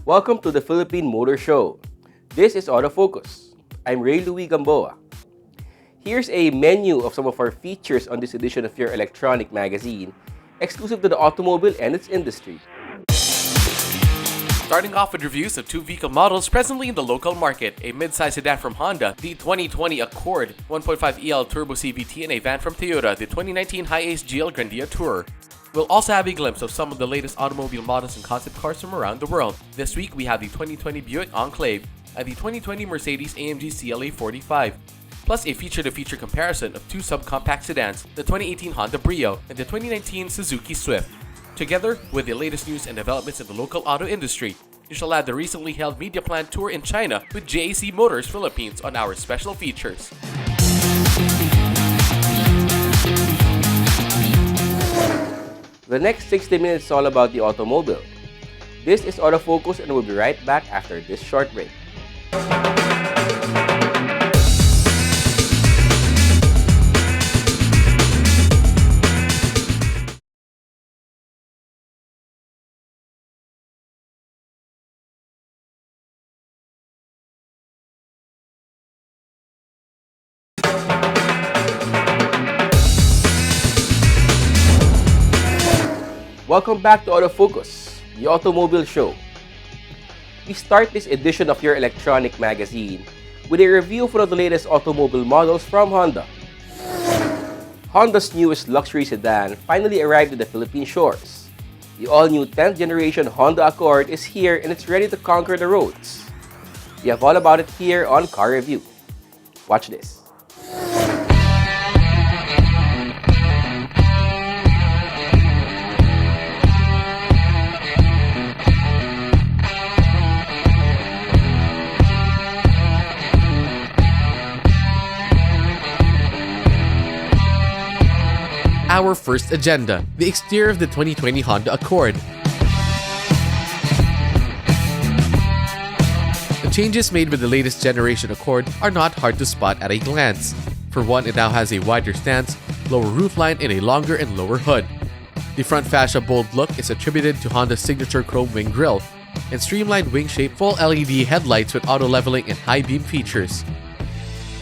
Welcome to the Philippine Motor Show. This is Autofocus. I'm Ray Louis Gamboa. Here's a menu of some of our features on this edition of your electronic magazine, exclusive to the automobile and its industry. Starting off with reviews of two vehicle models presently in the local market, a mid-size sedan from Honda, the 2020 Accord 1.5 EL Turbo CVT, and a van from Toyota, the 2019 Hiace GL Grandia Tourer. We'll also have a glimpse of some of the latest automobile models and concept cars from around the world. This week we have the 2020 Buick Enclave and the 2020 Mercedes-AMG CLA 45, plus a feature-to-feature comparison of two subcompact sedans, the 2018 Honda Brio and the 2019 Suzuki Swift. Together with the latest news and developments in the local auto industry, you shall add the recently held media plant tour in China with JAC Motors Philippines on our special features. The next 60 minutes is all about the automobile. This is Autofocus and we'll be right back after this short break. Welcome back to Autofocus, the automobile show. We start this edition of your electronic magazine with a review of one of the latest automobile models from Honda. Honda's newest luxury sedan finally arrived at the Philippine shores. The all-new 10th generation Honda Accord is here and it's ready to conquer the roads. We have all about it here on Car Review. Watch this. Our first agenda, the exterior of the 2020 Honda Accord. The changes made with the latest generation Accord are not hard to spot at a glance. For one, it now has a wider stance, lower roofline, and a longer and lower hood. The front fascia bold look is attributed to Honda's signature chrome wing grille and streamlined wing-shaped full LED headlights with auto-leveling and high-beam features.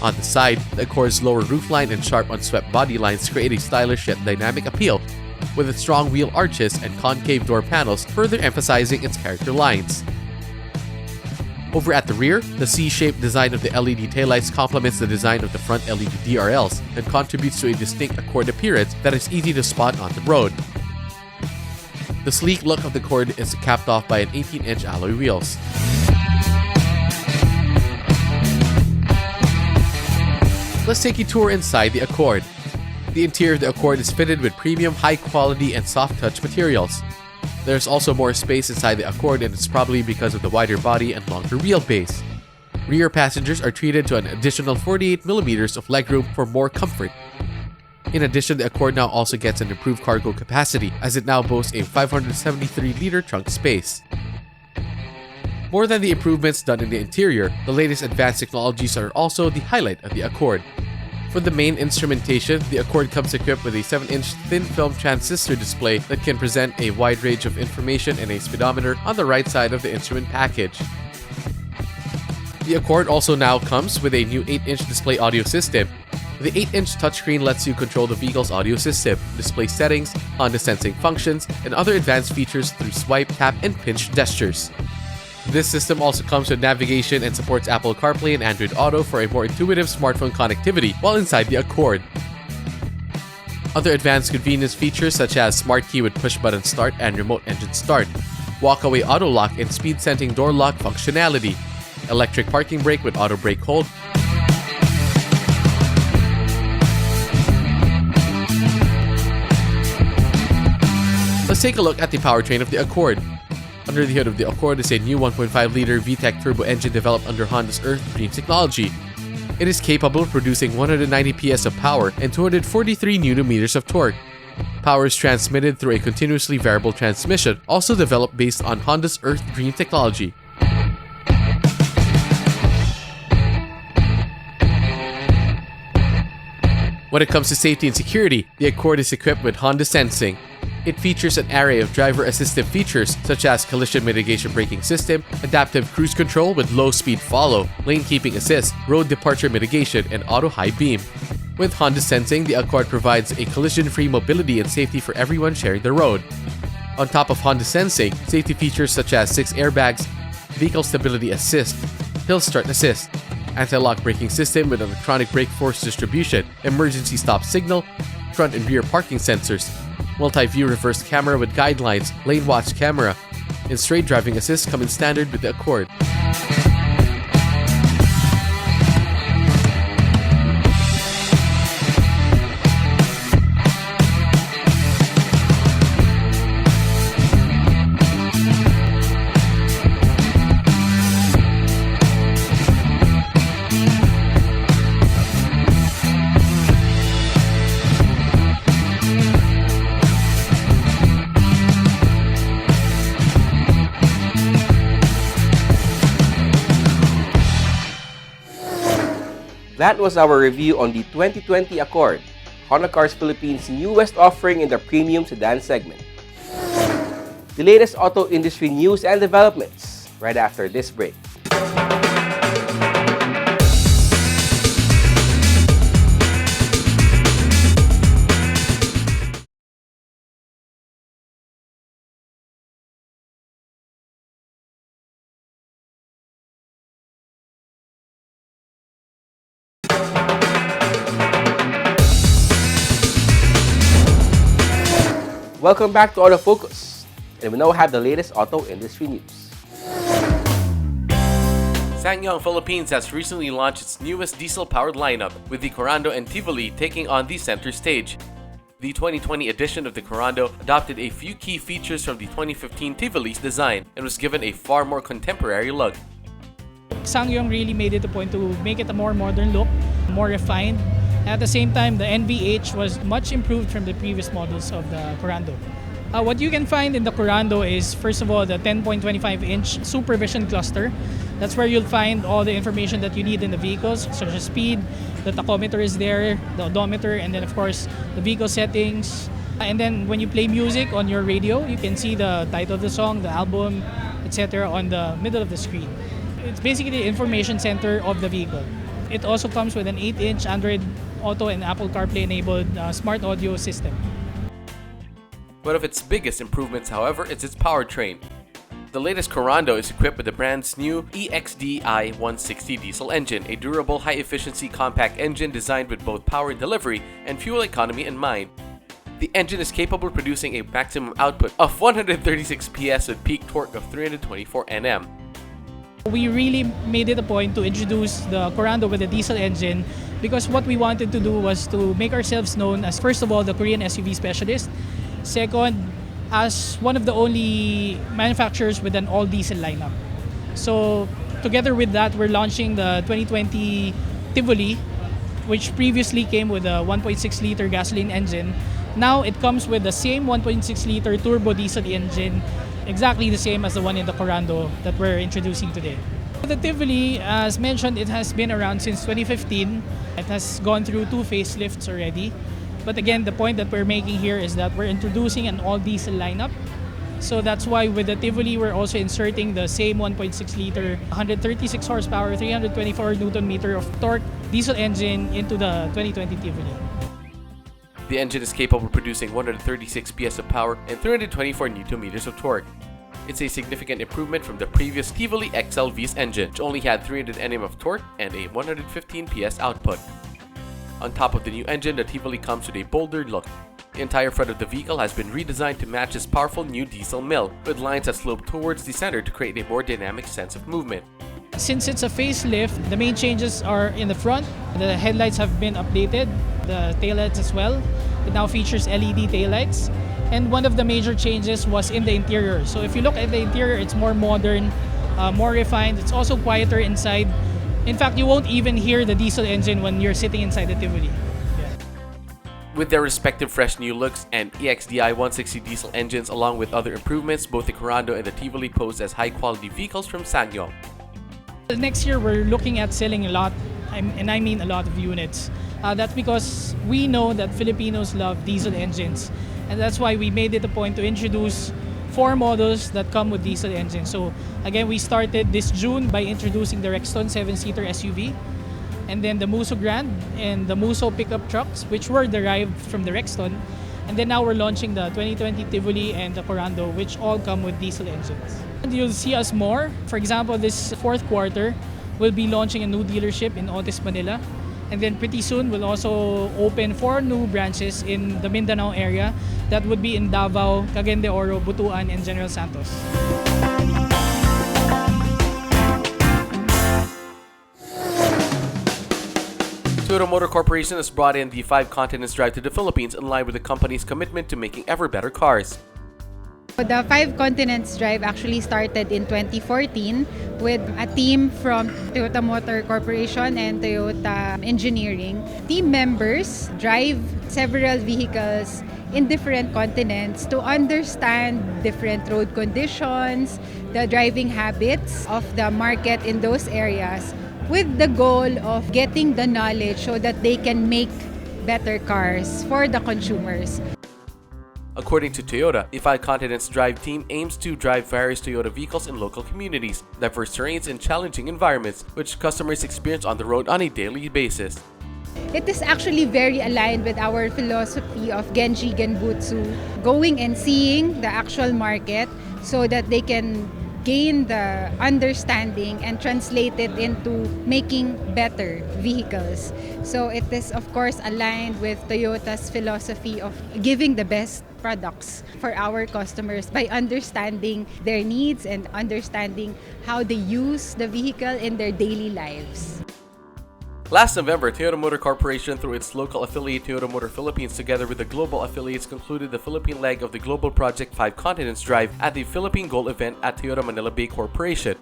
On the side, the Accord's lower roofline and sharp unswept body lines create a stylish yet dynamic appeal, with its strong wheel arches and concave door panels further emphasizing its character lines. Over at the rear, the C-shaped design of the LED taillights complements the design of the front LED DRLs and contributes to a distinct Accord appearance that is easy to spot on the road. The sleek look of the Accord is capped off by an 18-inch alloy wheels. Let's take a tour inside the Accord. The interior of the Accord is fitted with premium, high-quality, and soft-touch materials. There's also more space inside the Accord, and it's probably because of the wider body and longer wheelbase. Rear passengers are treated to an additional 48mm of legroom for more comfort. In addition, the Accord now also gets an improved cargo capacity, as it now boasts a 573-liter trunk space. More than the improvements done in the interior, the latest advanced technologies are also the highlight of the Accord. For the main instrumentation, the Accord comes equipped with a 7-inch thin-film transistor display that can present a wide range of information and a speedometer on the right side of the instrument package. The Accord also now comes with a new 8-inch display audio system. The 8-inch touchscreen lets you control the vehicle's audio system, display settings, Honda sensing functions, and other advanced features through swipe, tap, and pinch gestures. This system also comes with navigation and supports Apple CarPlay and Android Auto for a more intuitive smartphone connectivity while inside the Accord. Other advanced convenience features such as Smart Key with push-button start and remote engine start, walk-away auto lock and speed-sensing door lock functionality, electric parking brake with auto brake hold, Let's take a look at the powertrain of the Accord. Under the hood of the Accord is a new 1.5-liter VTEC turbo engine developed under Honda's Earth Dream technology. It is capable of producing 190 PS of power and 243 Nm of torque. Power is transmitted through a continuously variable transmission, also developed based on Honda's Earth Dream technology. When it comes to safety and security, the Accord is equipped with Honda Sensing. It features an array of driver assistive features such as collision mitigation braking system, adaptive cruise control with low-speed follow, lane keeping assist, road departure mitigation, and auto high beam. With Honda Sensing, the Accord provides a collision-free mobility and safety for everyone sharing the road. On top of Honda Sensing, safety features such as 6 airbags, vehicle stability assist, hill start assist, anti-lock braking system with electronic brake force distribution, emergency stop signal, front and rear parking sensors, multi-view reverse camera with guidelines, lane watch camera, and straight driving assist come in standard with the Accord. That was our review on the 2020 Accord, Honda Cars Philippines' newest offering in the premium sedan segment. The latest auto industry news and developments right after this break. Welcome back to Autofocus, and we now have the latest auto industry news. Ssangyong Philippines has recently launched its newest diesel-powered lineup, with the Corando and Tivoli taking on the center stage. The 2020 edition of the Corando adopted a few key features from the 2015 Tivoli's design and was given a far more contemporary look. Ssangyong really made it a point to make it a more modern look, more refined. At the same time, the NVH was much improved from the previous models of the Corando. What you can find in the Corando is, first of all, the 10.25-inch Supervision cluster. That's where you'll find all the information that you need in the vehicles, such as speed, the tachometer is there, the odometer, and then of course, the vehicle settings. And then when you play music on your radio, you can see the title of the song, the album, etc. on the middle of the screen. It's basically the information center of the vehicle. It also comes with an 8-inch Android Auto and Apple CarPlay enabled smart audio system. One of its biggest improvements, however, is its powertrain. The latest Corando is equipped with the brand's new EXDI 160 diesel engine, a durable, high-efficiency compact engine designed with both power delivery and fuel economy in mind. The engine is capable of producing a maximum output of 136 PS with peak torque of 324 Nm. We really made it a point to introduce the Corando with a diesel engine because what we wanted to do was to make ourselves known as, first of all, the Korean SUV specialist. Second, as one of the only manufacturers with an all-diesel lineup. So together with that, we're launching the 2020 Tivoli, which previously came with a 1.6-liter gasoline engine. Now it comes with the same 1.6-liter turbo diesel engine, exactly the same as the one in the Corando that we're introducing today. The Tivoli, as mentioned, it has been around since 2015. It has gone through 2 facelifts already. But again, the point that we're making here is that we're introducing an all-diesel lineup. So that's why with the Tivoli, we're also inserting the same 1.6-liter, 136 horsepower, 324 Nm of torque diesel engine into the 2020 Tivoli. The engine is capable of producing 136 PS of power and 324 Nm of torque. It's a significant improvement from the previous Tivoli XL-V's engine, which only had 300 Nm of torque and a 115 PS output. On top of the new engine, the Tivoli comes with a bolder look. The entire front of the vehicle has been redesigned to match this powerful new diesel mill, with lines that slope towards the center to create a more dynamic sense of movement. Since it's a facelift, the main changes are in the front. The headlights have been updated, the taillights as well. It now features LED taillights. And one of the major changes was in the interior. So if you look at the interior, it's more modern, more refined. It's also quieter inside. In fact, you won't even hear the diesel engine when you're sitting inside the Tivoli. Yeah. With their respective fresh new looks and EXDI 160 diesel engines along with other improvements, both the Corando and the Tivoli pose as high-quality vehicles from Ssangyong. Next year, we're looking at selling a lot, and I mean a lot of units. That's because we know that Filipinos love diesel engines. And that's why we made it a point to introduce 4 models that come with diesel engines. So again, we started this June by introducing the Rexton 7-seater SUV, and then the Muso Grand and the Muso pickup trucks, which were derived from the Rexton. And then now we're launching the 2020 Tivoli and the Corando, which all come with diesel engines. And you'll see us more. For example, this fourth quarter, we'll be launching a new dealership in Otis, Manila. And then pretty soon, we'll also open 4 new branches in the Mindanao area. That would be in Davao, Cagayan de Oro, Butuan, and General Santos. Toyota Motor Corporation has brought in the 5 Continents Drive to the Philippines in line with the company's commitment to making ever better cars. The 5 Continents Drive actually started in 2014 with a team from Toyota Motor Corporation and Toyota Engineering. Team members drive several vehicles in different continents to understand different road conditions, the driving habits of the market in those areas, with the goal of getting the knowledge so that they can make better cars for the consumers. According to Toyota, the 5 Continents Drive team aims to drive various Toyota vehicles in local communities, diverse terrains, and challenging environments, which customers experience on the road on a daily basis. It is actually very aligned with our philosophy of Genji Genbutsu, going and seeing the actual market so that they can gain the understanding and translate it into making better vehicles. So it is of course aligned with Toyota's philosophy of giving the best products for our customers by understanding their needs and understanding how they use the vehicle in their daily lives. Last November, Toyota Motor Corporation, through its local affiliate Toyota Motor Philippines, together with the global affiliates, concluded the Philippine leg of the global project 5 Continents Drive at the Philippine Gold event at Toyota Manila Bay Corporation.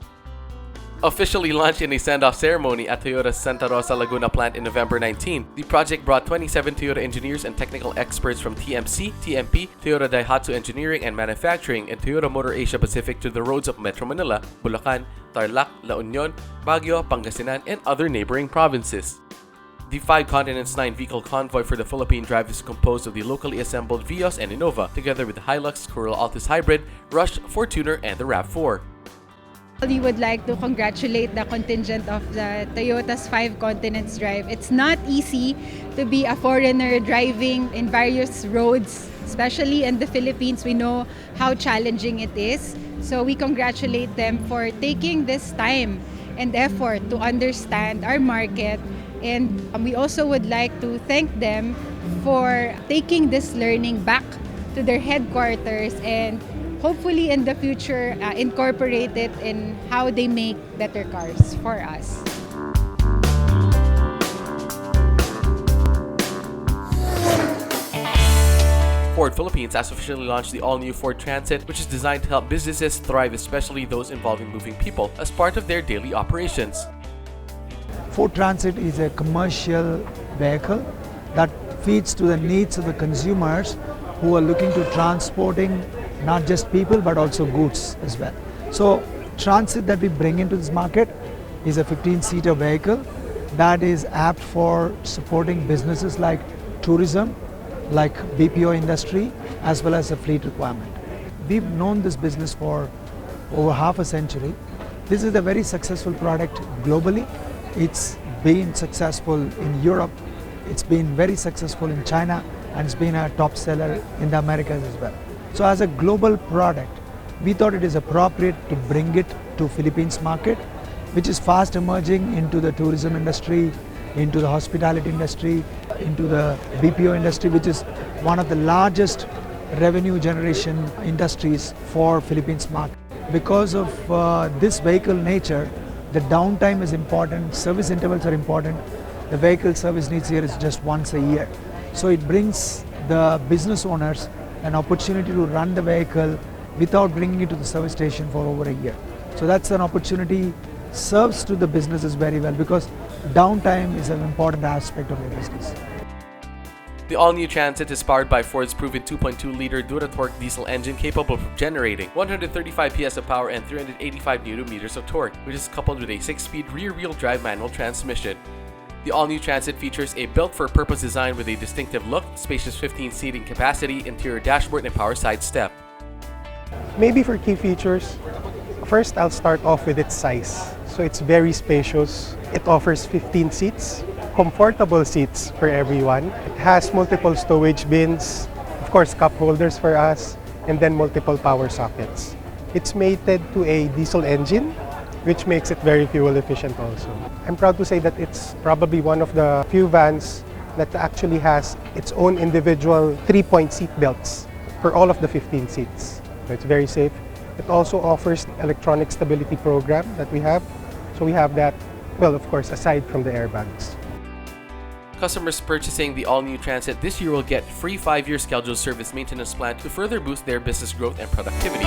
Officially launched in a send-off ceremony at Toyota's Santa Rosa Laguna plant in November 19, the project brought 27 Toyota engineers and technical experts from TMC, TMP, Toyota Daihatsu Engineering and Manufacturing, and Toyota Motor Asia Pacific to the roads of Metro Manila, Bulacan, Tarlac, La Union, Baguio, Pangasinan, and other neighboring provinces. The 5 Continents 9-vehicle convoy for the Philippine Drive is composed of the locally assembled Vios and Innova, together with the Hilux, Corolla Altis Hybrid, Rush, Fortuner, and the RAV4. We would like to congratulate the contingent of the Toyota's 5 Continents Drive. It's not easy to be a foreigner driving in various roads, especially in the Philippines. We know how challenging it is. So we congratulate them for taking this time and effort to understand our market. And we also would like to thank them for taking this learning back to their headquarters and hopefully in the future incorporate it in how they make better cars for us. Ford Philippines has officially launched the all-new Ford Transit, which is designed to help businesses thrive, especially those involving moving people, as part of their daily operations. Ford Transit is a commercial vehicle that feeds to the needs of the consumers who are looking to transporting not just people but also goods as well. So Transit that we bring into this market is a 15-seater vehicle that is apt for supporting businesses like tourism, like BPO industry, as well as a fleet requirement. We've known this business for over half a century. This is a very successful product globally. It's been successful in Europe, it's been very successful in China, and it's been a top seller in the Americas as well. So as a global product, we thought it is appropriate to bring it to Philippines market, which is fast emerging into the tourism industry, into the hospitality industry, into the BPO industry, which is one of the largest revenue generation industries for Philippines market. Because of this vehicle nature, the downtime is important, service intervals are important. The vehicle service needs here is just once a year. So it brings the business owners an opportunity to run the vehicle without bringing it to the service station for over a year. So that's an opportunity, serves to the businesses very well because downtime is an important aspect of your business. The all-new Transit is powered by Ford's proven 2.2-liter Duratorque diesel engine capable of generating 135 PS of power and 385 Nm of torque, which is coupled with a 6-speed rear-wheel drive manual transmission. The all-new Transit features a built-for-purpose design with a distinctive look, spacious 15-seating capacity, interior dashboard, and power side step. Maybe for key features, first I'll start off with its size. So it's very spacious. It offers 15 seats, comfortable seats for everyone. It has multiple stowage bins, of course cup holders for us, and then multiple power sockets. It's mated to a diesel engine, which makes it very fuel efficient also. I'm proud to say that it's probably one of the few vans that actually has its own individual 3-point seat belts for all of the 15 seats. So it's very safe. It also offers electronic stability program that we have. So we have that, well, of course, aside from the airbags. Customers purchasing the all-new Transit this year will get free 5-year scheduled service maintenance plan to further boost their business growth and productivity.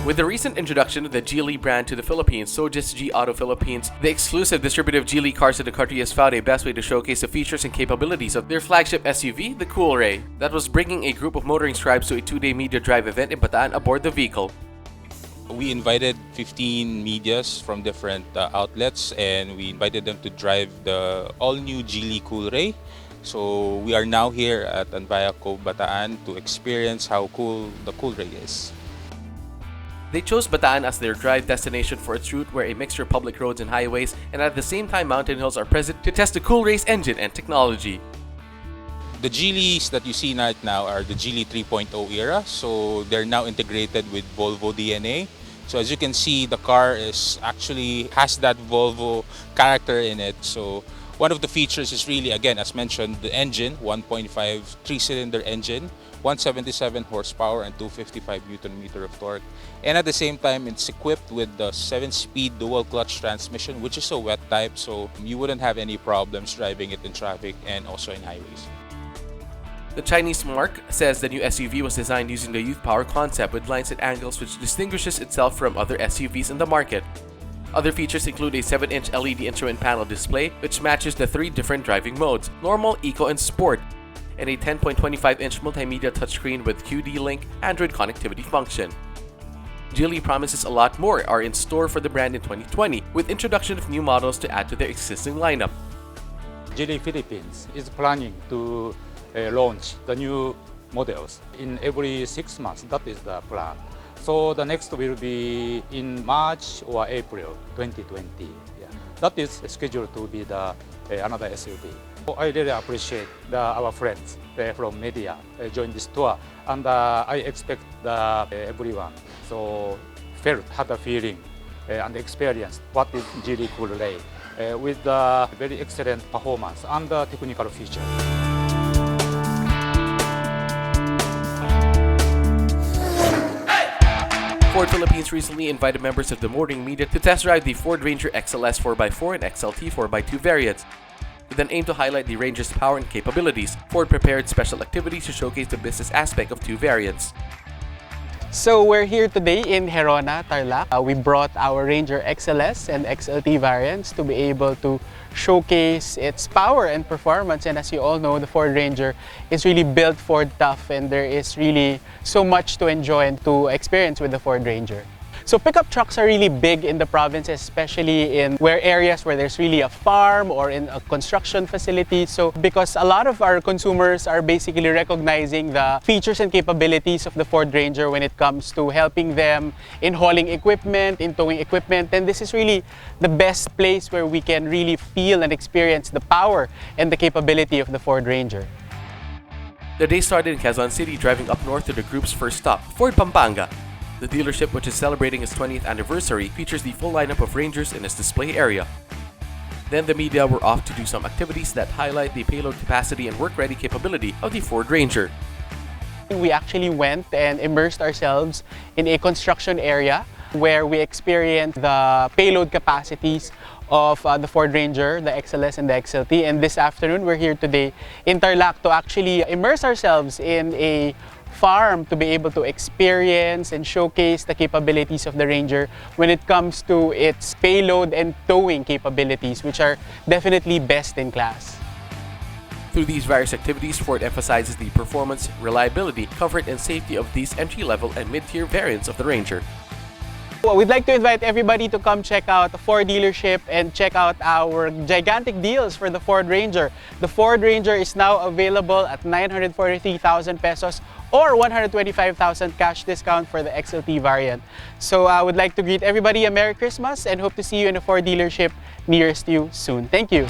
With the recent introduction of the GL brand to the Philippines, so just G Auto Philippines, the exclusive distributor of GL cars in the country, has found a best way to showcase the features and capabilities of their flagship SUV, the Coolray, that was bringing a group of motoring scribes to a 2-day media drive event in Bataan aboard the vehicle. We invited 15 medias from different outlets, and we invited them to drive the all-new GL Coolray. So we are now here at Anvayaco, Bataan to experience how cool the Coolray is. They chose Bataan as their drive destination for its route, where a mixture of public roads and highways, and at the same time mountain hills are present to test the Coolray's engine and technology. The GLs that you see right now are the GL 3.0 era, so they're now integrated with Volvo DNA. So as you can see, the car has that Volvo character in it. So one of the features is really, again, as mentioned, the engine, 1.5 3-cylinder engine, 177 horsepower and 255 Nm of torque. And at the same time, it's equipped with the 7-speed dual clutch transmission, which is a wet type, so you wouldn't have any problems driving it in traffic and also in highways. The Chinese marque says the new SUV was designed using the youth power concept with lines and angles which distinguishes itself from other SUVs in the market. Other features include a 7-inch LED instrument panel display which matches the 3 different driving modes, normal, eco, and sport, and a 10.25-inch multimedia touchscreen with QD-Link Android connectivity function. GL promises a lot more are in store for the brand in 2020, with introduction of new models to add to their existing lineup. GL Philippines is planning to launch the new models in every 6 months. That is the plan. So the next will be in March or April 2020. Yeah. That is scheduled to be the another SUV. I really appreciate our friends from media join this tour, and I expect everyone had a feeling and experienced what is GL Coolray with very excellent performance and technical features. Ford Philippines recently invited members of the motoring media to test drive the Ford Ranger XLS 4x4 and XLT 4x2 variants. With an aim to highlight the Ranger's power and capabilities, Ford prepared special activities to showcase the business aspect of 2 variants. So we're here today in Herona, Tarlac. We brought our Ranger XLS and XLT variants to be able to showcase its power and performance. And as you all know, the Ford Ranger is really built Ford tough, and there is really so much to enjoy and to experience with the Ford Ranger. So pickup trucks are really big in the province, especially in areas where there's really a farm or in a construction facility. So because a lot of our consumers are basically recognizing the features and capabilities of the Ford Ranger when it comes to helping them in hauling equipment, in towing equipment, and this is really the best place where we can really feel and experience the power and the capability of the Ford Ranger. The day started in Quezon City, driving up north to the group's first stop, Ford Pampanga. The dealership, which is celebrating its 20th anniversary, features the full lineup of Rangers in its display area. Then the media were off to do some activities that highlight the payload capacity and work-ready capability of the Ford Ranger. We actually went and immersed ourselves in a construction area where we experienced the payload capacities of the Ford Ranger, the XLS and the XLT. And this afternoon, we're here today in Tarlac to actually immerse ourselves in a farm to be able to experience and showcase the capabilities of the Ranger when it comes to its payload and towing capabilities, which are definitely best in class. Through these various activities, Ford emphasizes the performance, reliability, comfort, and safety of these entry-level and mid-tier variants of the Ranger. Well, we'd like to invite everybody to come check out the Ford dealership and check out our gigantic deals for the Ford Ranger. The Ford Ranger is now available at 943,000 pesos or 125,000 cash discount for the XLT variant. So I would like to greet everybody a Merry Christmas and hope to see you in a Ford dealership nearest you soon. Thank you.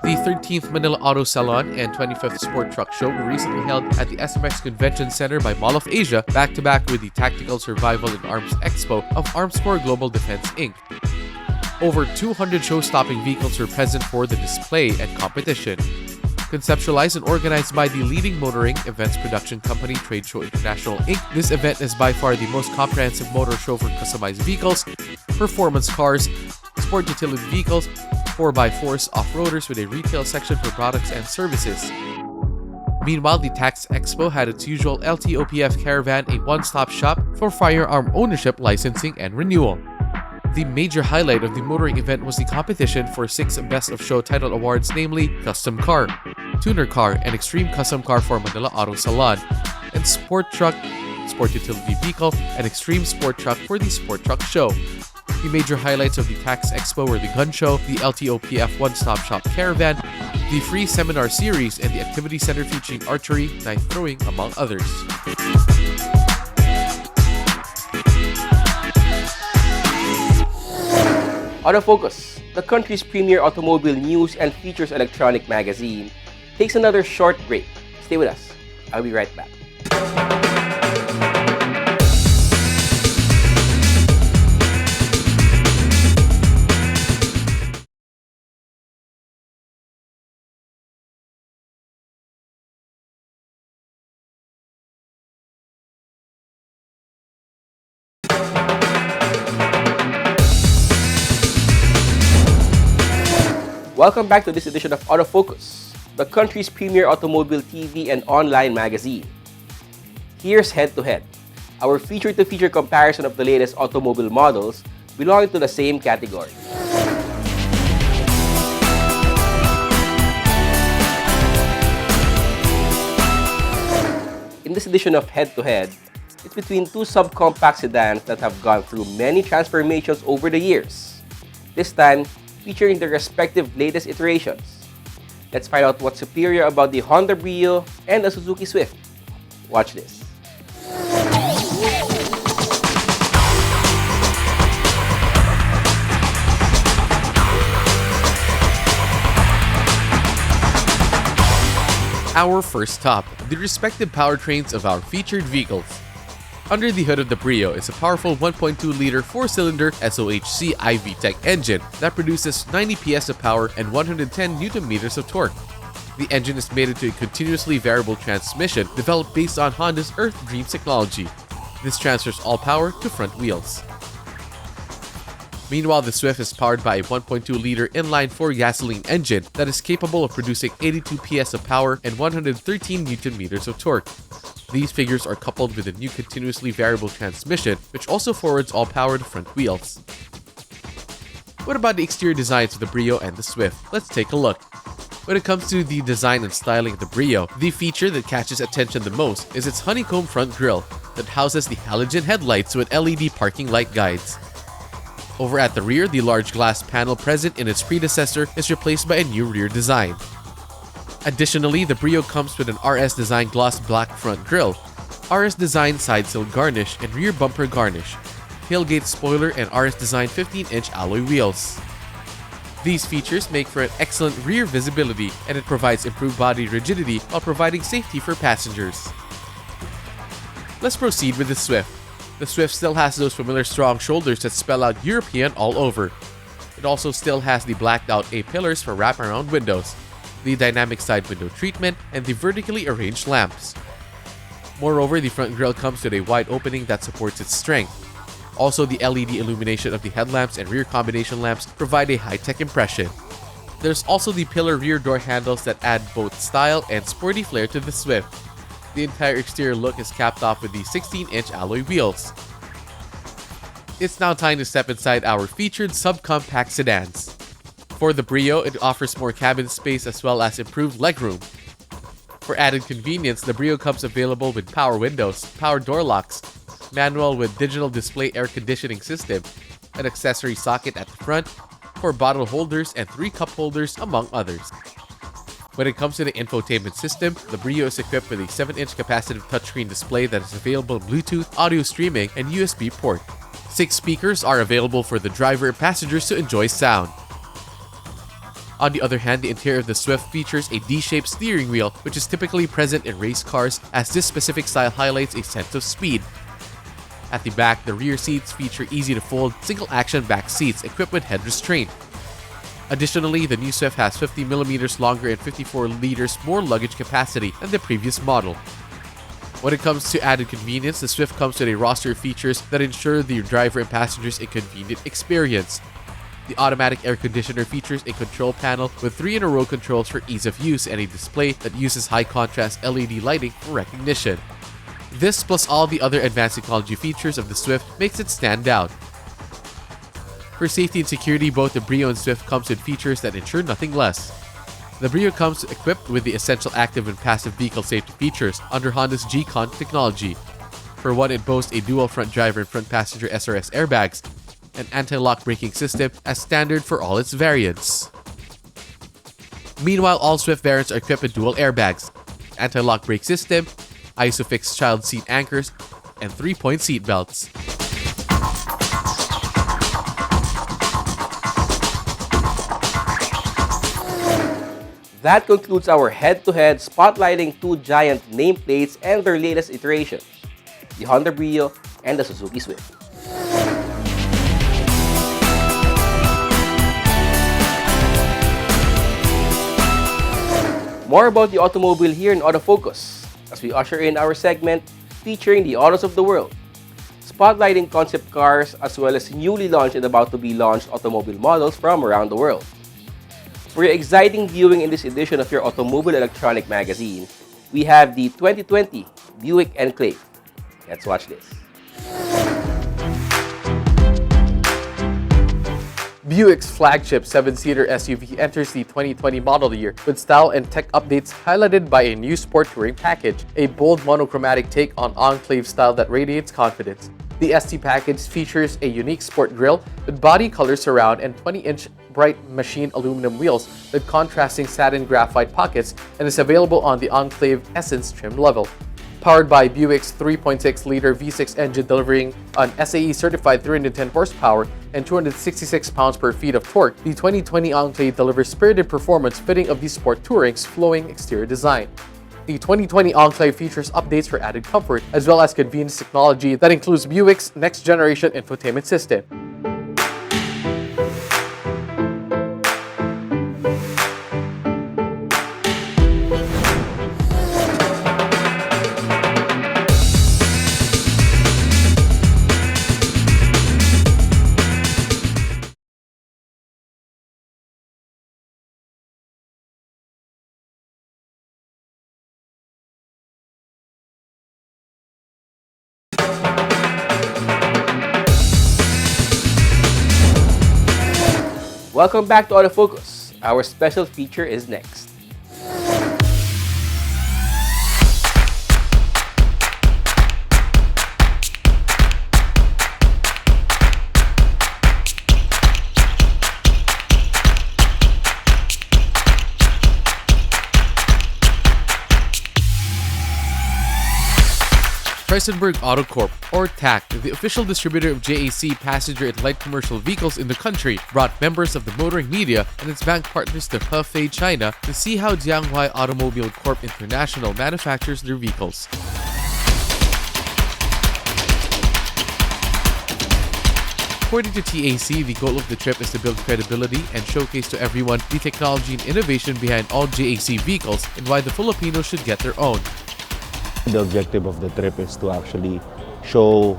The 13th Manila Auto Salon and 25th Sport Truck Show were recently held at the SMX Convention Center by Mall of Asia, back-to-back with the Tactical Survival in Arms Expo of Armscore Global Defense Inc. Over 200 show-stopping vehicles were present for the display and competition. Conceptualized and organized by the leading motoring events production company Trade Show International Inc., this event is by far the most comprehensive motor show for customized vehicles, performance cars, sport utility vehicles, 4x4s, off-roaders with a retail section for products and services. Meanwhile, the Tax Expo had its usual LTOPF Caravan, a one-stop shop for firearm ownership, licensing, and renewal. The major highlight of the motoring event was the competition for 6 Best of Show title awards, namely Custom Car, Tuner Car, and Extreme Custom Car for Manila Auto Salon, and Sport Truck, Sport Utility Vehicle, and Extreme Sport Truck for the Sport Truck Show. The major highlights of the Tax Expo were the Gun Show, the LTOPF One-Stop Shop Caravan, the free seminar series, and the activity center featuring archery, knife throwing, among others. Autofocus, the country's premier automobile news and features electronic magazine, takes another short break. Stay with us. I'll be right back. Welcome back to this edition of Autofocus, the country's premier automobile TV and online magazine. Here's Head to Head, our feature-to-feature comparison of the latest automobile models belonging to the same category. In this edition of Head to Head, it's between 2 subcompact sedans that have gone through many transformations over the years. This time, featuring their respective latest iterations. Let's find out what's superior about the Honda Brio and the Suzuki Swift. Watch this. Our first stop, the respective powertrains of our featured vehicles. Under the hood of the Brio is a powerful 1.2-liter 4-cylinder SOHC iVTEC engine that produces 90 PS of power and 110 Nm of torque. The engine is mated to a continuously variable transmission developed based on Honda's Earth Dreams technology. This transfers all power to front wheels. Meanwhile, the Swift is powered by a 1.2-liter inline-4 gasoline engine that is capable of producing 82 PS of power and 113 Nm of torque. These figures are coupled with a new continuously variable transmission, which also forwards all power to front wheels. What about the exterior designs of the Brio and the Swift? Let's take a look. When it comes to the design and styling of the Brio, the feature that catches attention the most is its honeycomb front grille that houses the halogen headlights with LED parking light guides. Over at the rear, the large glass panel present in its predecessor is replaced by a new rear design. Additionally, the Brio comes with an RS Design gloss black front grille, RS Design side sill garnish and rear bumper garnish, tailgate spoiler, and RS Design 15-inch alloy wheels. These features make for an excellent rear visibility, and it provides improved body rigidity while providing safety for passengers. Let's proceed with the Swift. The Swift still has those familiar strong shoulders that spell out European all over. It also still has the blacked out A-pillars for wraparound windows, the dynamic side window treatment, and the vertically arranged lamps. Moreover, the front grille comes with a wide opening that supports its strength. Also, the LED illumination of the headlamps and rear combination lamps provide a high-tech impression. There's also the pillar rear door handles that add both style and sporty flair to the Swift. The entire exterior look is capped off with the 16-inch alloy wheels. It's now time to step inside our featured subcompact sedans. For the Brio, it offers more cabin space as well as improved legroom. For added convenience, the Brio comes available with power windows, power door locks, manual with digital display air conditioning system, an accessory socket at the front, 4 bottle holders and 3 cup holders, among others. When it comes to the infotainment system, the Brio is equipped with a 7-inch capacitive touchscreen display that is available Bluetooth, audio streaming, and USB port. 6 speakers are available for the driver and passengers to enjoy sound. On the other hand, the interior of the Swift features a D-shaped steering wheel, which is typically present in race cars, as this specific style highlights a sense of speed. At the back, the rear seats feature easy-to-fold, single-action back seats equipped with head restraint. Additionally, the new Swift has 50mm longer and 54 liters more luggage capacity than the previous model. When it comes to added convenience, the Swift comes with a roster of features that ensure the driver and passengers a convenient experience. The automatic air conditioner features a control panel with 3 in-a-row controls for ease of use and a display that uses high-contrast LED lighting for recognition. This, plus all the other advanced technology features of the Swift, makes it stand out. For safety and security, both the Brio and Swift comes with features that ensure nothing less. The Brio comes equipped with the essential active and passive vehicle safety features under Honda's G-Con technology. For one, it boasts a dual front driver and front passenger SRS airbags, an anti-lock braking system as standard for all its variants. Meanwhile, all Swift variants are equipped with dual airbags, anti-lock brake system, ISOFIX child seat anchors, and 3-point seat belts. That concludes our head-to-head spotlighting 2 giant nameplates and their latest iteration, the Honda Brio and the Suzuki Swift. More about the automobile here in Autofocus as we usher in our segment featuring the autos of the world, spotlighting concept cars as well as newly launched and about to be launched automobile models from around the world. For your exciting viewing in this edition of your Automobile Electronic Magazine, we have the 2020 Buick Enclave. Let's watch this. Buick's flagship 7-seater SUV enters the 2020 model year with style and tech updates highlighted by a new sport touring package, a bold monochromatic take on Enclave style that radiates confidence. The ST package features a unique sport grille with body color surround and 20-inch bright machined aluminum wheels with contrasting satin graphite pockets and is available on the Enclave Essence trim level. Powered by Buick's 3.6-liter V6 engine delivering an SAE-certified 310 horsepower and 266 pounds-per-feet of torque, the 2020 Enclave delivers spirited performance fitting of the sport touring's flowing exterior design. The 2020 Enclave features updates for added comfort as well as convenience technology that includes Buick's next-generation infotainment system. Welcome back to Autofocus. Our special feature is next. Pressenberg Auto Corp, or TAC, the official distributor of JAC passenger and light commercial vehicles in the country, brought members of the motoring media and its bank partners to Hefei, China to see how Jianghuai Automobile Corp International manufactures their vehicles. According to TAC, the goal of the trip is to build credibility and showcase to everyone the technology and innovation behind all JAC vehicles and why the Filipinos should get their own. The objective of the trip is to actually show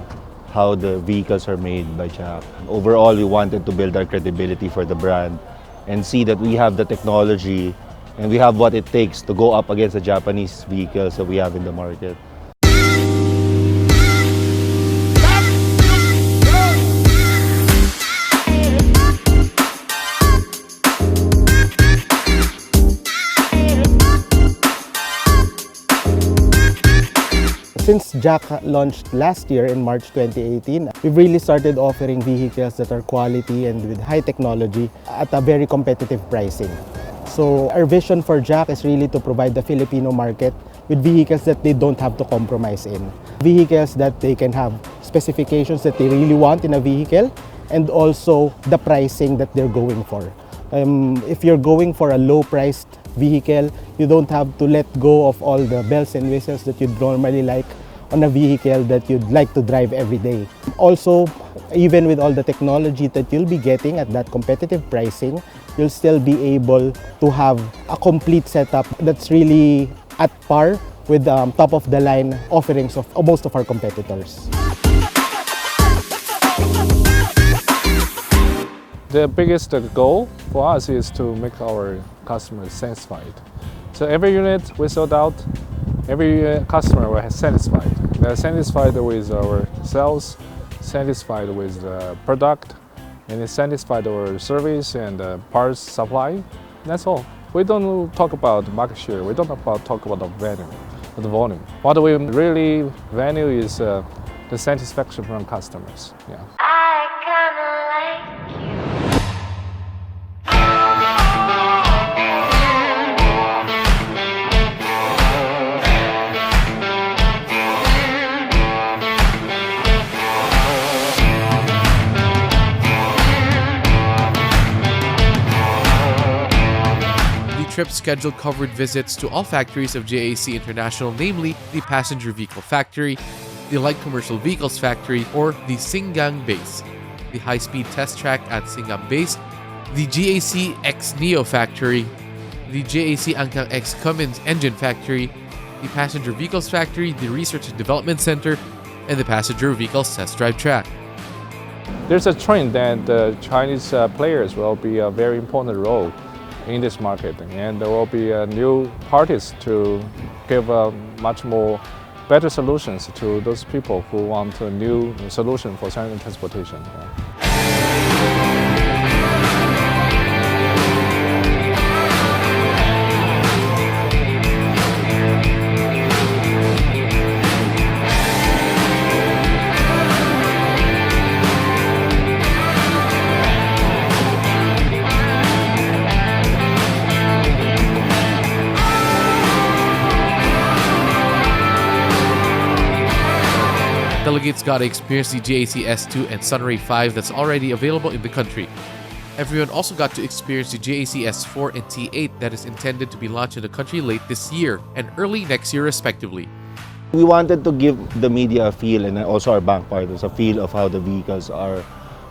how the vehicles are made by JAC. Overall, we wanted to build our credibility for the brand and see that we have the technology And we have what it takes to go up against the Japanese vehicles that we have in the market. Since Jack launched last year in March 2018, we've really started offering vehicles that are quality and with high technology at a very competitive pricing. So our vision for Jack is really to provide the Filipino market with vehicles that they don't have to compromise in. Vehicles that they can have specifications that they really want in a vehicle and also the pricing that they're going for. If you're going for a low-priced vehicle, you don't have to let go of all the bells and whistles that you'd normally like on a vehicle that you'd like to drive every day. Also, even with all the technology that you'll be getting at that competitive pricing, you'll still be able to have a complete setup that's really at par with the top-of-the-line offerings of most of our competitors. The biggest goal for us is to make our customers satisfied. So every unit we sold out, every customer was satisfied. They're satisfied with our sales, satisfied with the product, and satisfied with our service and parts supply. That's all. We don't talk about market share. We don't talk about the volume. What we really value is the satisfaction from customers. Yeah. Trip schedule covered visits to all factories of JAC International, namely the Passenger Vehicle Factory, the Light Commercial Vehicles Factory, or the Ssangyong Base, the High-Speed Test Track at Ssangyong Base, the JAC X Neo Factory, the JAC Angkang X Cummins Engine Factory, the Passenger Vehicles Factory, the Research and Development Center, and the Passenger Vehicles Test Drive Track. There's a trend that Chinese players will be a very important role in this market, and there will be new parties to give much more better solutions to those people who want a new solution for transportation. Delegates got to experience the JAC S2 and Sunray 5 that's already available in the country. Everyone also got to experience the JAC S4 and T8 that is intended to be launched in the country late this year and early next year respectively. We wanted to give the media a feel, and also our bank partners a feel of how the vehicles are.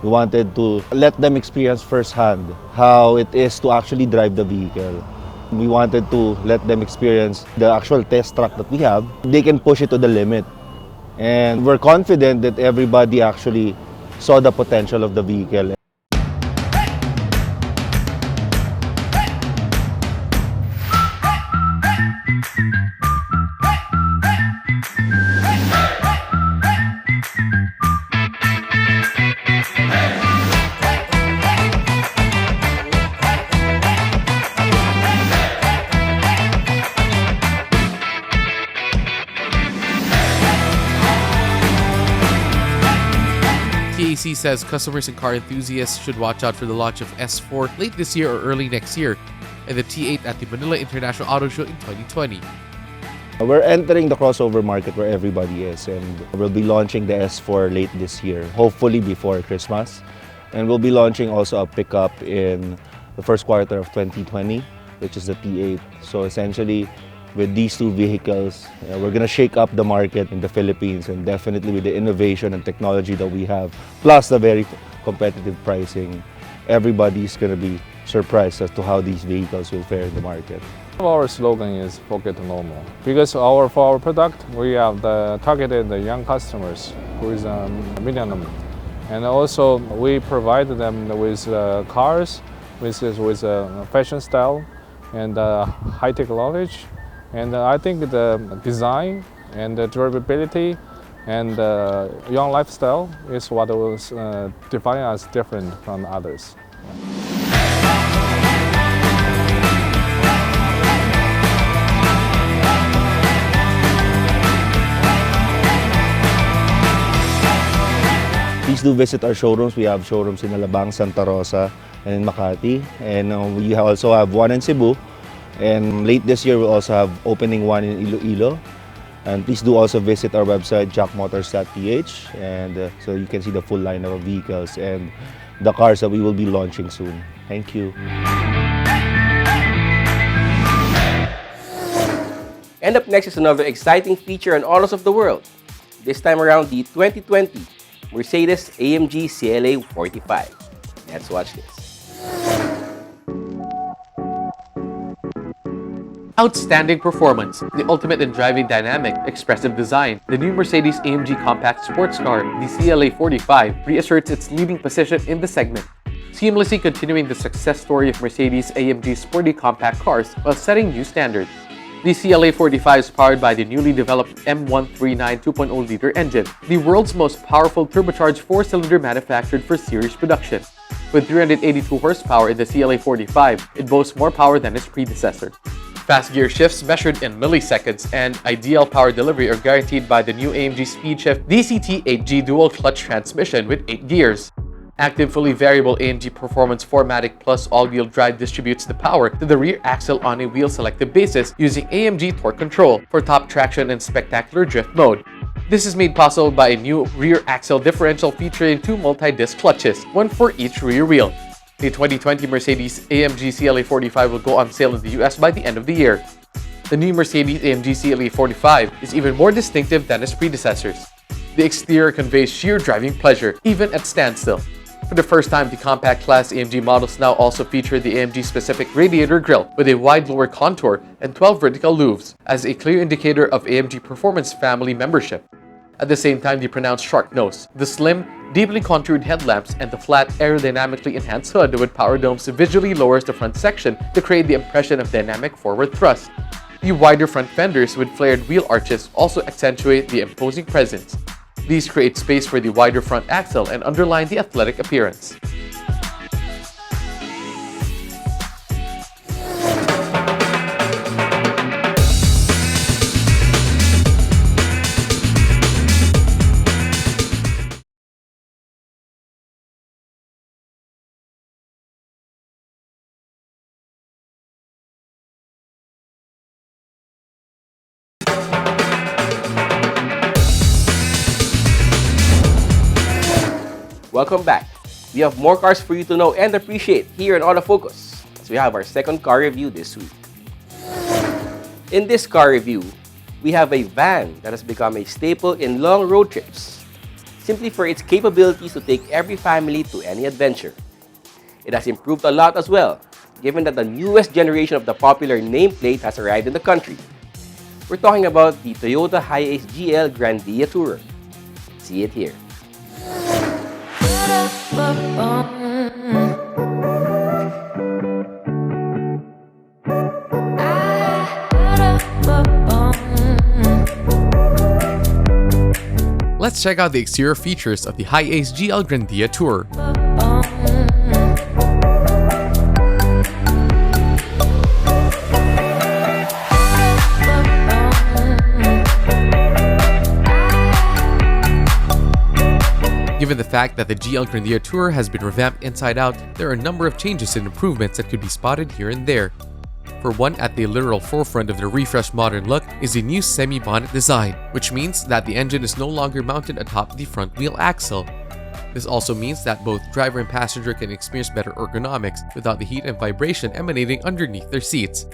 We wanted to let them experience firsthand how it is to actually drive the vehicle. We wanted to let them experience the actual test track that we have. They can push it to the limit. And we're confident that everybody actually saw the potential of the vehicle. TAC says customers and car enthusiasts should watch out for the launch of S4 late this year or early next year, and the T8 at the Manila International Auto Show in 2020. We're entering the crossover market where everybody is, and we'll be launching the S4 late this year, hopefully before Christmas. And we'll be launching also a pickup in the first quarter of 2020, which is the T8. So essentially, with these two vehicles, we're going to shake up the market in the Philippines, and definitely with the innovation and technology that we have, plus the very competitive pricing, everybody's going to be surprised as to how these vehicles will fare in the market. Our slogan is "Forget normal," because for our product, we have targeted the young customers who is millennium, and also we provide them with cars with fashion style and high technology. And I think the design and the durability and young lifestyle is what will define us different from others. Please do visit our showrooms. We have showrooms in Alabang, Santa Rosa, and in Makati. And we also have one in Cebu. And late this year, we'll also have opening one in Iloilo. And please do also visit our website, jackmotors.ph. And so you can see the full line of vehicles and the cars that we will be launching soon. Thank you. And up next is another exciting feature on autos of the world. This time around, the 2020 Mercedes-AMG CLA 45. Let's watch this. Outstanding performance, the ultimate in driving dynamic, expressive design. The new Mercedes-AMG compact sports car, the CLA 45, reasserts its leading position in the segment, seamlessly continuing the success story of Mercedes-AMG sporty compact cars while setting new standards. The CLA 45 is powered by the newly developed M139 2.0-liter engine, the world's most powerful turbocharged four-cylinder manufactured for series production. With 382 horsepower in the CLA 45, it boasts more power than its predecessor. Fast gear shifts measured in milliseconds and ideal power delivery are guaranteed by the new AMG SpeedShift DCT-8G dual-clutch transmission with 8 gears. Active fully variable AMG Performance 4MATIC Plus all-wheel drive distributes the power to the rear axle on a wheel-selective basis using AMG Torque Control for top traction and spectacular drift mode. This is made possible by a new rear axle differential featuring 2 multi-disc clutches, one for each rear wheel. The 2020 Mercedes-AMG CLA 45 will go on sale in the US by the end of the year. The new Mercedes-AMG CLA 45 is even more distinctive than its predecessors. The exterior conveys sheer driving pleasure, even at standstill. For the first time, the compact class AMG models now also feature the AMG-specific radiator grille with a wide lower contour and 12 vertical louvres as a clear indicator of AMG Performance family membership. At the same time, the pronounced shark nose, the slim, deeply contoured headlamps, and the flat, aerodynamically enhanced hood with power domes visually lowers the front section to create the impression of dynamic forward thrust. The wider front fenders with flared wheel arches also accentuate the imposing presence. These create space for the wider front axle and underline the athletic appearance. Welcome back. We have more cars for you to know and appreciate here in Autofocus, as we have our second car review this week. In this car review, we have a van that has become a staple in long road trips, simply for its capabilities to take every family to any adventure. It has improved a lot as well, given that the newest generation of the popular nameplate has arrived in the country. We're talking about the Toyota Hiace GL Grandia Tourer. See it here. Let's check out the exterior features of the Hiace GL Grandia Tourer. Given the fact that the GL Grandia Tourer has been revamped inside out, there are a number of changes and improvements that could be spotted here and there. For one, at the literal forefront of the refreshed modern look is the new semi-bonnet design, which means that the engine is no longer mounted atop the front wheel axle. This also means that both driver and passenger can experience better ergonomics without the heat and vibration emanating underneath their seats.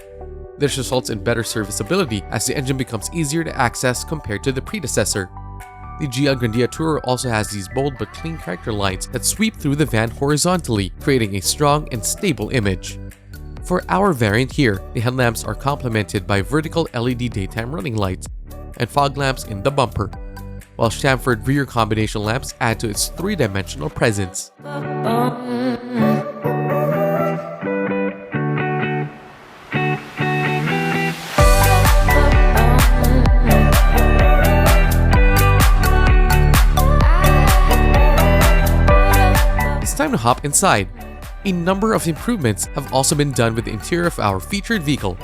This results in better serviceability as the engine becomes easier to access compared to the predecessor. The GL Grandia Tourer also has these bold but clean character lines that sweep through the van horizontally, creating a strong and stable image. For our variant here, the headlamps are complemented by vertical LED daytime running lights and fog lamps in the bumper, while chamfered rear combination lamps add to its three-dimensional presence. want to hop inside. A number of improvements have also been done with the interior of our featured vehicle.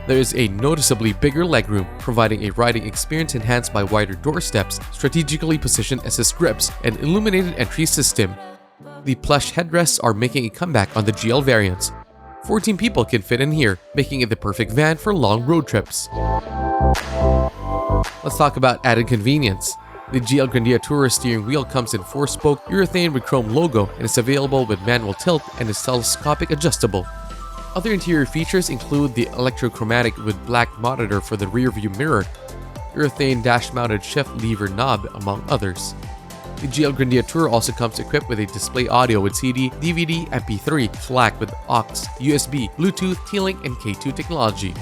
There is a noticeably bigger legroom, providing a riding experience enhanced by wider door steps, strategically positioned assist grips, and illuminated entry system. The plush headrests are making a comeback on the GL variants. 14 people can fit in here, making it the perfect van for long road trips. Let's talk about added convenience. The GL Grandia Tourer steering wheel comes in 4-spoke urethane with chrome logo and is available with manual tilt and is telescopic adjustable. Other interior features include the electrochromatic with black monitor for the rear view mirror, urethane dash-mounted shift lever knob, among others. The GL Grandia Tourer also comes equipped with a display audio with CD, DVD, MP3, FLAC with aux, USB, Bluetooth, T-Link, and K2 technology.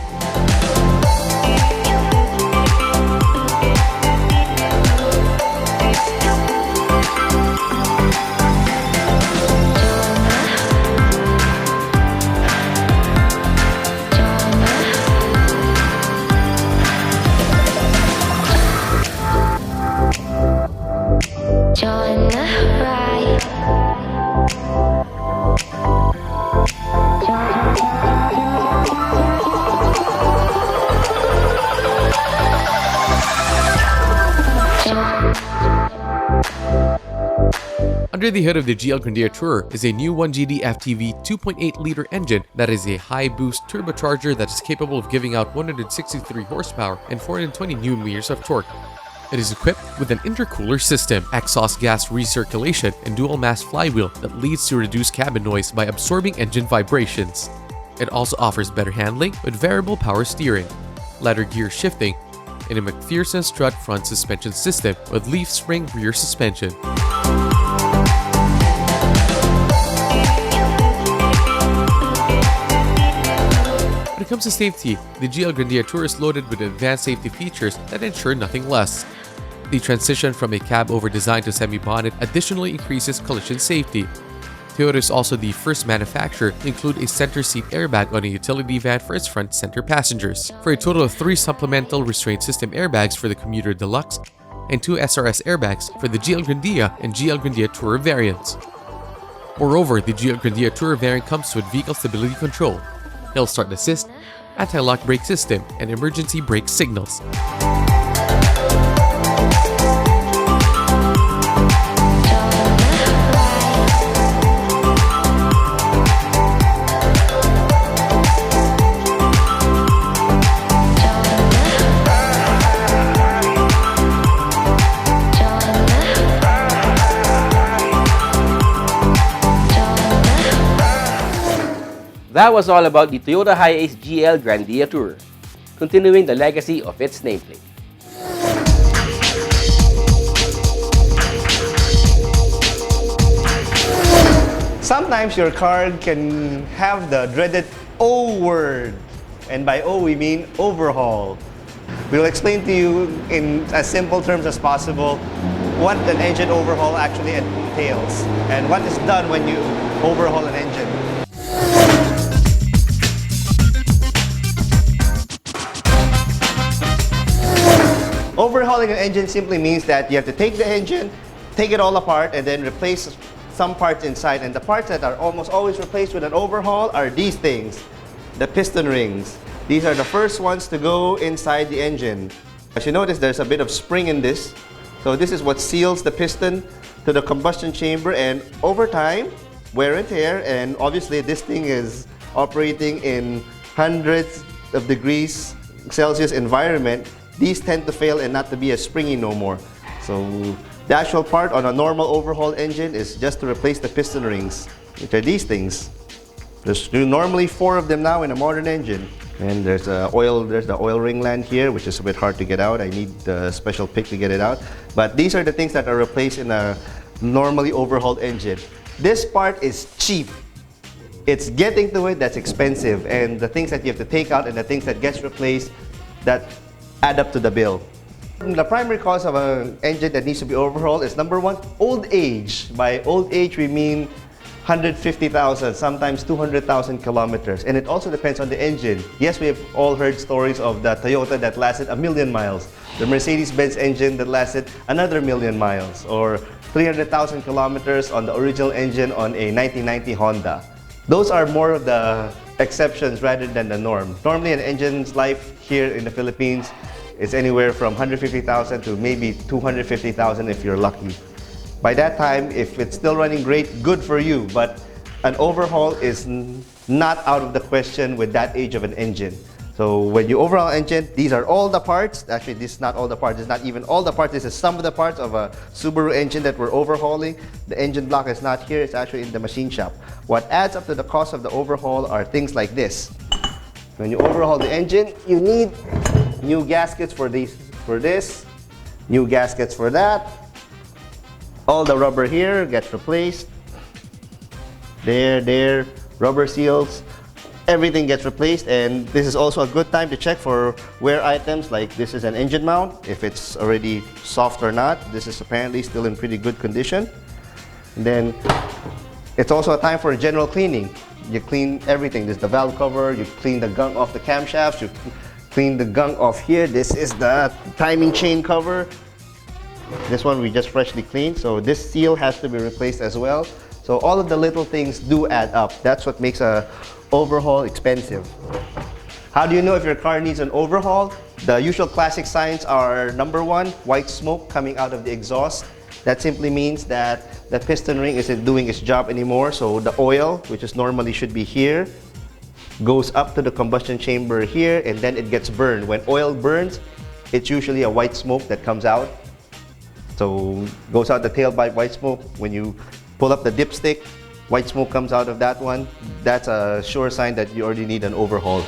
Under the hood of the GL Grandia Tourer is a new 1GD FTV 2.8-liter engine that is a high-boost turbocharger that is capable of giving out 163 horsepower and 420 Nm of torque. It is equipped with an intercooler system, exhaust gas recirculation, and dual-mass flywheel that leads to reduced cabin noise by absorbing engine vibrations. It also offers better handling with variable power steering, ladder gear shifting, and a McPherson strut front suspension system with leaf spring rear suspension. When it comes to safety, the GL Grandia Tourer is loaded with advanced safety features that ensure nothing less. The transition from a cab-over design to semi-bonnet additionally increases collision safety. Toyota is also the first manufacturer to include a center seat airbag on a utility van for its front center passengers, for a total of 3 supplemental restraint system airbags for the Commuter Deluxe and 2 SRS airbags for the GL Grandia and GL Grandia Tourer variants. Moreover, the GL Grandia Tourer variant comes with vehicle stability control, hill start assist, anti-lock brake system, and emergency brake signals. That was all about the Toyota Hiace GL Grandia Tourer, continuing the legacy of its nameplate. Sometimes your car can have the dreaded O word, and by O we mean overhaul. We'll explain to you in as simple terms as possible what an engine overhaul actually entails and what is done when you overhaul an engine. Overhauling an engine simply means that you have to take the engine, take it all apart, and then replace some parts inside. And the parts that are almost always replaced with an overhaul are these things, the piston rings. These are the first ones to go inside the engine. As you notice, there's a bit of spring in this. So this is what seals the piston to the combustion chamber, and over time, wear and tear, and obviously this thing is operating in hundreds of degrees Celsius environment. These tend to fail and not to be as springy no more. So the actual part on a normal overhaul engine is just to replace the piston rings, which are these things. There's normally 4 of them now in a modern engine. And there's the oil ring land here, which is a bit hard to get out. I need a special pick to get it out. But these are the things that are replaced in a normally overhauled engine. This part is cheap. It's getting to it that's expensive, and the things that you have to take out and the things that gets replaced that add up to the bill. The primary cause of an engine that needs to be overhauled is number 1, old age. By old age, we mean 150,000, sometimes 200,000 kilometers. And it also depends on the engine. Yes, we have all heard stories of the Toyota that lasted 1,000,000 miles, the Mercedes-Benz engine that lasted another 1,000,000 miles, or 300,000 kilometers on the original engine on a 1990 Honda. Those are more of the exceptions rather than the norm. Normally, an engine's life here in the Philippines is anywhere from 150,000 to maybe 250,000 if you're lucky. By that time, if it's still running great, good for you, but an overhaul is not out of the question with that age of an engine. So when you overhaul an engine, these are all the parts. Actually, this is not all the parts. It's not even all the parts. This is some of the parts of a Subaru engine that we're overhauling. The engine block is not here. It's actually in the machine shop. What adds up to the cost of the overhaul are things like this. When you overhaul the engine, you need new gaskets for this, new gaskets for that. All the rubber here gets replaced. There, rubber seals. Everything gets replaced, and this is also a good time to check for wear items like this is an engine mount, if it's already soft or not. This is apparently still in pretty good condition. And then it's also a time for general cleaning. You clean everything. This is the valve cover, you clean the gunk off the camshafts, you clean the gunk off here. This is the timing chain cover. This one we just freshly cleaned, so this seal has to be replaced as well. So all of the little things do add up. That's what makes a overhaul expensive. How do you know if your car needs an overhaul? The usual classic signs are: number one, white smoke coming out of the exhaust. That simply means that the piston ring isn't doing its job anymore. So the oil, which is normally should be here, goes up to the combustion chamber here, and then it gets burned. When oil burns, it's usually a white smoke that comes out. So goes out the tailpipe, white smoke. When you pull up the dipstick, white smoke comes out of that one. That's a sure sign that you already need an overhaul.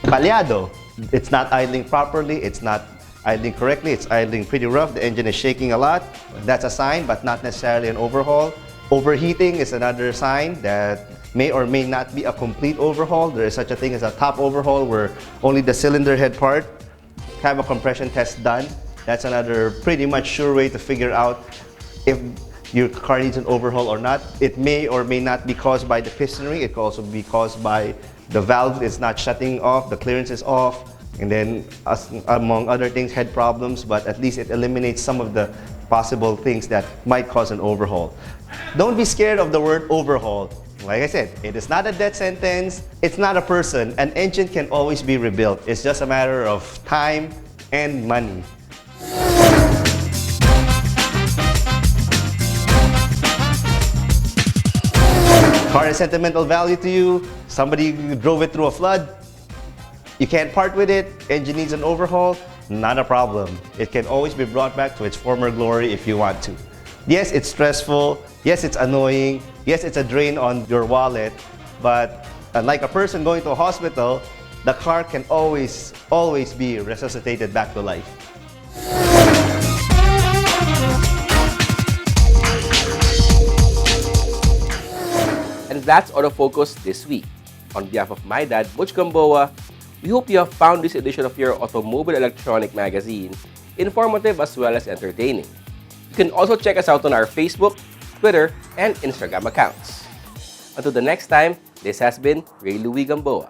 Baleado. It's not idling properly. It's not idling correctly. It's idling pretty rough. The engine is shaking a lot. That's a sign, but not necessarily an overhaul. Overheating is another sign that may or may not be a complete overhaul. There is such a thing as a top overhaul where only the cylinder head part have a compression test done. That's another pretty much sure way to figure out if your car needs an overhaul or not. It may or may not be caused by the piston ring. It could also be caused by the valve is not shutting off, the clearance is off, and then among other things, head problems, but at least it eliminates some of the possible things that might cause an overhaul. Don't be scared of the word overhaul. Like I said, it is not a death sentence. It's not a person. An engine can always be rebuilt. It's just a matter of time and money. Car has sentimental value to you. Somebody drove it through a flood. You can't part with it. Engine needs an overhaul. Not a problem. It can always be brought back to its former glory if you want to. Yes, it's stressful. Yes, it's annoying. Yes, it's a drain on your wallet. But unlike a person going to a hospital, the car can always be resuscitated back to life. And that's Autofocus this week. On behalf of my dad, Butch Gamboa, we hope you have found this edition of your Automobile Electronic magazine informative as well as entertaining. You can also check us out on our Facebook, Twitter, and Instagram accounts. Until the next time, this has been Ray Louie Gamboa.